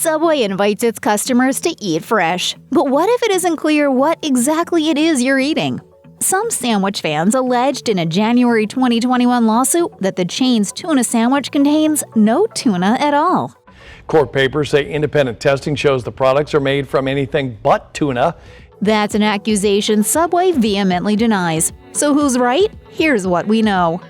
Subway invites its customers to eat fresh. But what if it isn't clear what exactly it is you're eating? Some sandwich fans alleged in a January 2021 lawsuit that the chain's tuna sandwich contains no tuna at all. Court papers say independent testing shows the products are made from anything but tuna. That's an accusation Subway vehemently denies. So who's right? Here's what we know.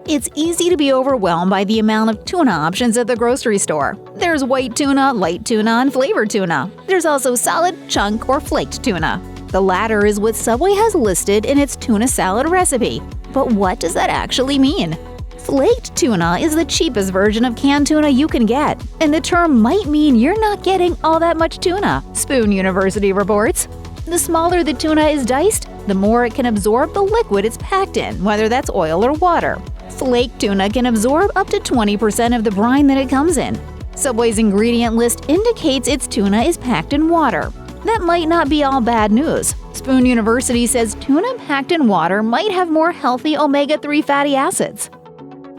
It's easy to be overwhelmed by the amount of tuna options at the grocery store. There's white tuna, light tuna, and flavored tuna. There's also solid, chunk, or flaked tuna. The latter is what Subway has listed in its tuna salad recipe. But what does that actually mean? Flaked tuna is the cheapest version of canned tuna you can get, and the term might mean you're not getting all that much tuna, Spoon University reports. The smaller the tuna is diced, the more it can absorb the liquid it's packed in, whether that's oil or water. Flaked tuna can absorb up to 20% of the brine that it comes in. Subway's ingredient list indicates its tuna is packed in water. That might not be all bad news. Spoon University says tuna packed in water might have more healthy omega-3 fatty acids.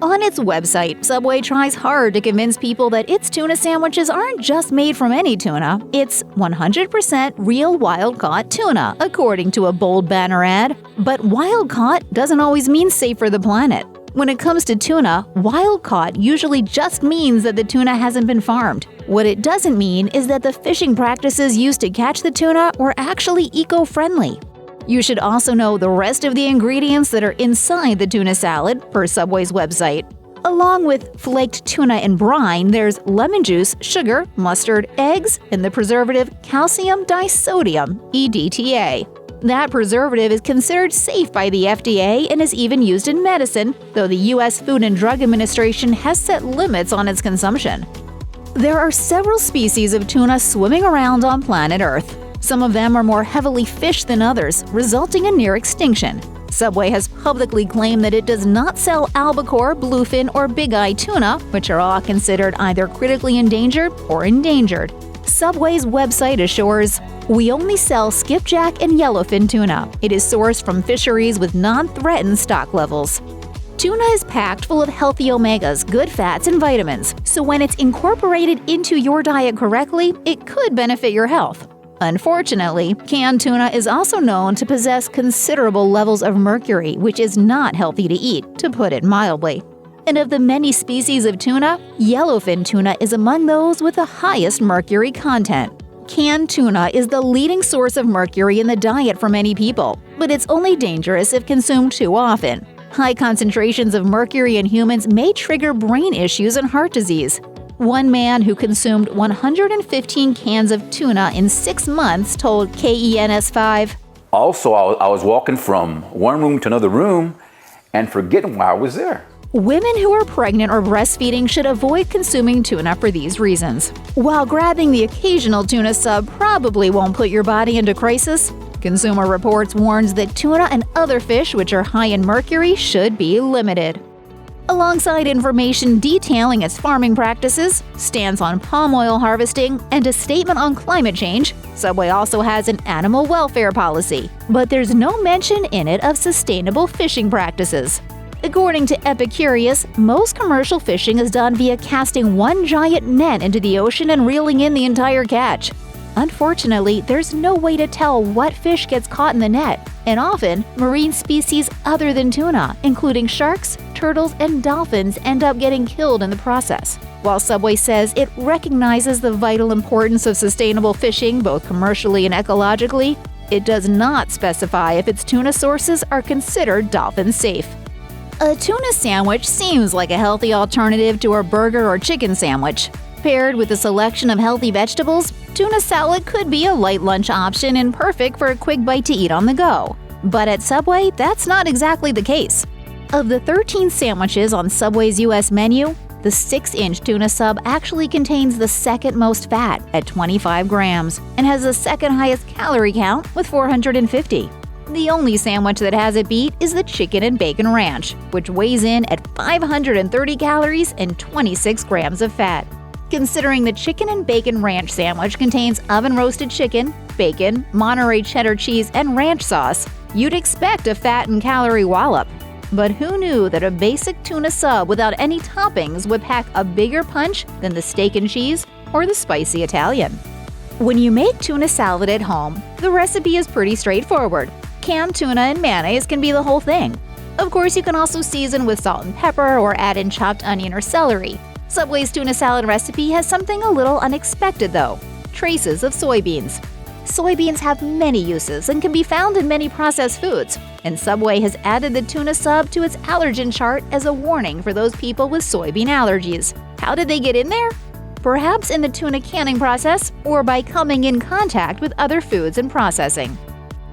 On its website, Subway tries hard to convince people that its tuna sandwiches aren't just made from any tuna, it's 100% real wild-caught tuna, according to a bold banner ad. But wild-caught doesn't always mean safe for the planet. When it comes to tuna, wild-caught usually just means that the tuna hasn't been farmed. What it doesn't mean is that the fishing practices used to catch the tuna were actually eco-friendly. You should also know the rest of the ingredients that are inside the tuna salad, per Subway's website. Along with flaked tuna and brine, there's lemon juice, sugar, mustard, eggs, and the preservative calcium disodium, EDTA. That preservative is considered safe by the FDA and is even used in medicine, though the U.S. Food and Drug Administration has set limits on its consumption. There are several species of tuna swimming around on planet Earth. Some of them are more heavily fished than others, resulting in near extinction. Subway has publicly claimed that it does not sell albacore, bluefin, or big-eye tuna, which are all considered either critically endangered or endangered. Subway's website assures, "We only sell skipjack and yellowfin tuna. It is sourced from fisheries with non-threatened stock levels." Tuna is packed full of healthy omegas, good fats, and vitamins, so when it's incorporated into your diet correctly, it could benefit your health. Unfortunately, canned tuna is also known to possess considerable levels of mercury, which is not healthy to eat, to put it mildly. And of the many species of tuna, yellowfin tuna is among those with the highest mercury content. Canned tuna is the leading source of mercury in the diet for many people, but it's only dangerous if consumed too often. High concentrations of mercury in humans may trigger brain issues and heart disease. One man who consumed 115 cans of tuna in 6 months told KENS5, Also, I was walking from one room to another room and forgetting why I was there. Women who are pregnant or breastfeeding should avoid consuming tuna for these reasons. While grabbing the occasional tuna sub probably won't put your body into crisis, Consumer Reports warns that tuna and other fish which are high in mercury should be limited. Alongside information detailing its farming practices, stance on palm oil harvesting, and a statement on climate change, Subway also has an animal welfare policy, but there's no mention in it of sustainable fishing practices. According to Epicurious, most commercial fishing is done via casting one giant net into the ocean and reeling in the entire catch. Unfortunately, there's no way to tell what fish gets caught in the net, and often, marine species other than tuna, including sharks, turtles, and dolphins, end up getting killed in the process. While Subway says it recognizes the vital importance of sustainable fishing both commercially and ecologically, it does not specify if its tuna sources are considered dolphin safe. A tuna sandwich seems like a healthy alternative to a burger or chicken sandwich. Paired with a selection of healthy vegetables, tuna salad could be a light lunch option and perfect for a quick bite to eat on the go. But at Subway, that's not exactly the case. Of the 13 sandwiches on Subway's U.S. menu, the 6-inch tuna sub actually contains the second most fat at 25 grams and has the second highest calorie count with 450. The only sandwich that has it beat is the chicken and bacon ranch, which weighs in at 530 calories and 26 grams of fat. Considering the chicken and bacon ranch sandwich contains oven-roasted chicken, bacon, Monterey cheddar cheese, and ranch sauce, you'd expect a fat and calorie wallop. But who knew that a basic tuna sub without any toppings would pack a bigger punch than the steak and cheese, or the spicy Italian. When you make tuna salad at home, the recipe is pretty straightforward. Canned tuna and mayonnaise can be the whole thing. Of course, you can also season with salt and pepper or add in chopped onion or celery. Subway's tuna salad recipe has something a little unexpected though: traces of soybeans. Soybeans have many uses and can be found in many processed foods, and Subway has added the tuna sub to its allergen chart as a warning for those people with soybean allergies. How did they get in there? Perhaps in the tuna canning process or by coming in contact with other foods and processing.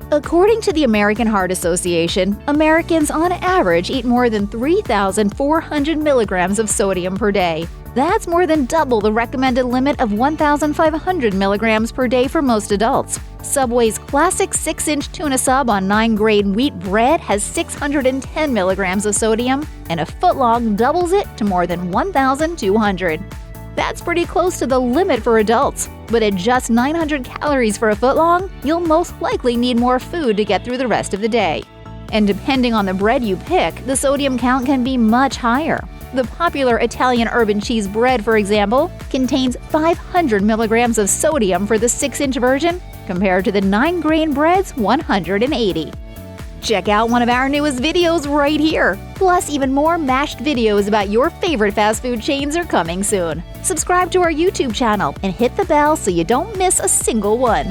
According to the American Heart Association, Americans on average eat more than 3,400 milligrams of sodium per day. That's more than double the recommended limit of 1,500 milligrams per day for most adults. Subway's classic 6-inch tuna sub on 9-grain wheat bread has 610 milligrams of sodium, and a footlong doubles it to more than 1,200. That's pretty close to the limit for adults, but at just 900 calories for a footlong, you'll most likely need more food to get through the rest of the day. And depending on the bread you pick, the sodium count can be much higher. The popular Italian urban cheese bread, for example, contains 500 milligrams of sodium for the 6-inch version, compared to the 9-grain bread's 180. Check out one of our newest videos right here! Plus, even more mashed videos about your favorite fast food chains are coming soon. Subscribe to our YouTube channel and hit the bell so you don't miss a single one.